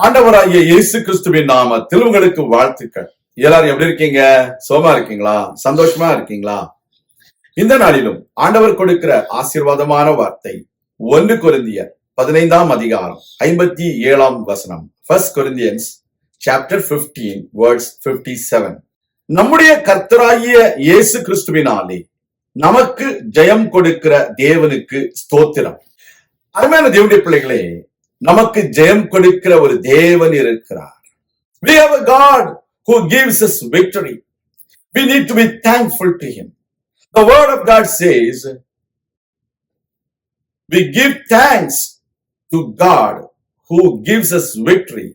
ஆண்டவராகிய இயேசு கிறிஸ்துவின் நாமத்தில் உங்களுக்கு வாழ்த்துக்கள். எல்லாரும் எப்படி இருக்கீங்க? சோமா இருக்கீங்களா? சந்தோஷமா இருக்கீங்களா? இந்த நாளிலும் ஆண்டவர் கொடுக்கிற ஆசீர்வாதமான வார்த்தை 1 கொரிந்தியர் 15ஆம் அதிகாரம் 57ஆம் வசனம். 1 Corinthians chapter 15 verse 57. நம்முடைய கர்த்தராகிய இயேசு கிறிஸ்துவினாலே நமக்கு ஜெயம் கொடுக்கிற தேவனுக்கு ஸ்தோத்திரம். அருமையான தேவனுடைய பிள்ளைகளே, நமக்கு ஜெயம் கொடுக்கிற ஒரு தேவன் இருக்கிறார். We have a God who gives us victory. We need to be thankful to him. The word of God says, we give thanks to God who gives us victory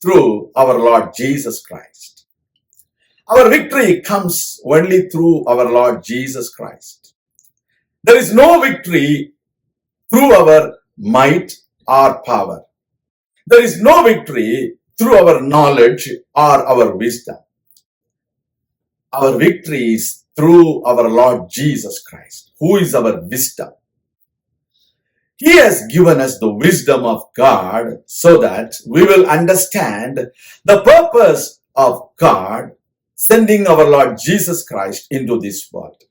through our Lord Jesus Christ. Our victory comes only through our Lord Jesus Christ. There is no victory through our might or power. There is no victory through our knowledge or our wisdom. Our victory is through our Lord Jesus Christ, who is our wisdom. He has given us the wisdom of God so that we will understand the purpose of God sending our Lord Jesus Christ into this world.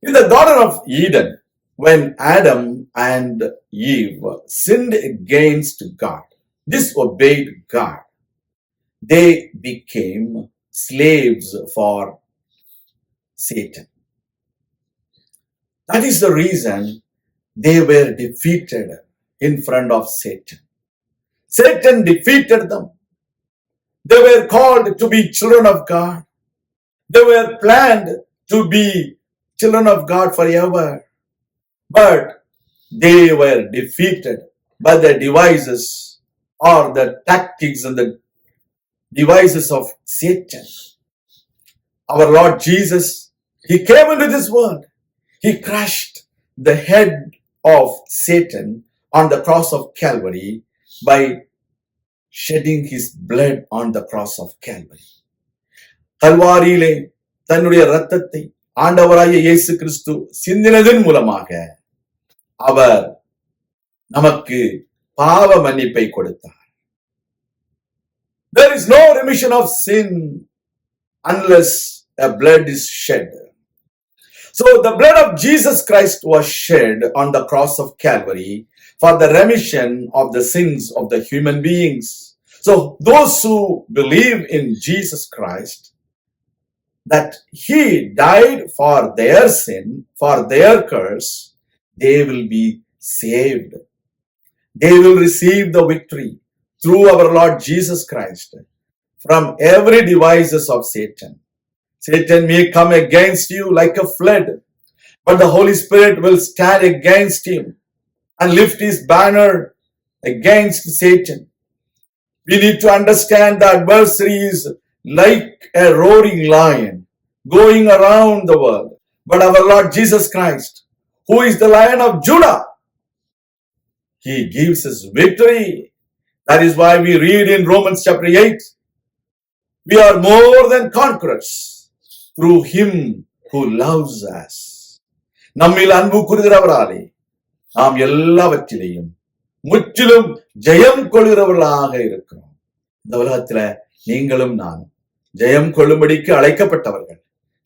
In the Garden of Eden, when Adam and Eve sinned against God, disobeyed God, they became slaves for Satan. That is the reason they were defeated in front of Satan. Satan defeated them. They were called to be children of God. They were planned to be children of God forever. But they were defeated by the devices or the tactics and the devices of Satan. Our Lord Jesus, he came into this world. He crushed the head of Satan on the cross of Calvary by shedding his blood on the cross of Calvary. கல்வாரியிலே தன்னுடைய இரத்தத்தை ஆண்டவராகிய இயேசு கிறிஸ்து சிந்தினதின் மூலமாக அவர் நமக்கு பாவ மன்னிப்பை கொடுத்தார். There is no remission of sin unless a blood is shed. So the blood of Jesus Christ was shed on the cross of Calvary for the remission of the sins of the human beings. So those who believe in Jesus Christ, that he died for their sin, for their curse, they will be saved. They will receive the victory through our Lord Jesus Christ from every devices of Satan. Satan may come against you like a flood, but the Holy Spirit will stand against him and lift his banner against Satan. We need to understand the adversary is like a roaring lion going around the world. But our Lord Jesus Christ, who is the Lion of Judah, he gives us victory. That is why we read in Romans chapter 8, we are more than conquerors through him who loves us. நம்மில் அன்பு கூறுகிறவராலே நாம் எல்லாவற்றிலேயும் முற்றிலும் ஜெயம் கொள்கிறவர்களாக இருக்கிறோம். இந்த உலகத்துல நீங்களும் நானும் ஜெயம் கொள்ளும்படிக்கு அழைக்கப்பட்டவர்கள்.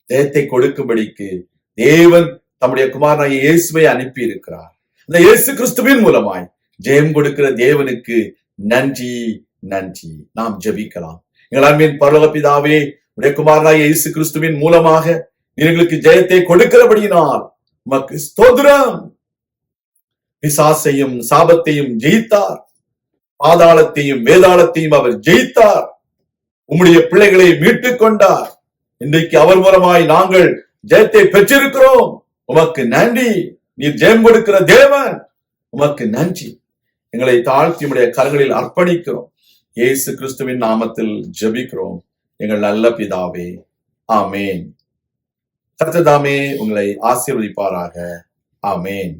ஜெயத்தை கொடுக்கும்படிக்கு தேவன் தம்முடைய குமாரனாகிய இயேசுவை அனுப்பி இருக்கிறார். இந்த இயேசு கிறிஸ்துவின் மூலமாய் ஜெயம் கொடுக்கிற தேவனுக்கு நன்றி நன்றி. நாம் ஜெபிக்கலாம். எங்கள் அன்பின் பரலோக பிதாவே, உடைய குமாரனாகிய இயேசு கிறிஸ்துவின் மூலமாக எங்களுக்கு ஜெயத்தை கொடுக்கிறபடியினால் உமக்கு ஸ்தோத்திரம். பிசாசையும் சாபத்தையும் ஜெயித்தார், பாதாளத்தையும் வேதாளத்தையும் அவர் ஜெயித்தார். உம்முடைய பிள்ளைகளை மீட்டுக் கொண்டார். இன்றைக்கு அவர் மூலமாய் நாங்கள் ஜெயத்தை பெற்றிருக்கிறோம். உமக்கு நன்றி. நீர் ஜெயம் கொடுக்கிற தேவன், உமக்கு நன்றி. எங்களை தாழ்த்தி உம்முடைய கரங்களில் அர்ப்பணிக்கிறோம். இயேசு கிறிஸ்துவின் நாமத்தில் ஜெபிக்கிறோம் எங்கள் நல்ல பிதாவே, ஆமேன். கர்த்தர் தாமே உங்களை ஆசீர்வதிப்பாராக. ஆமேன்.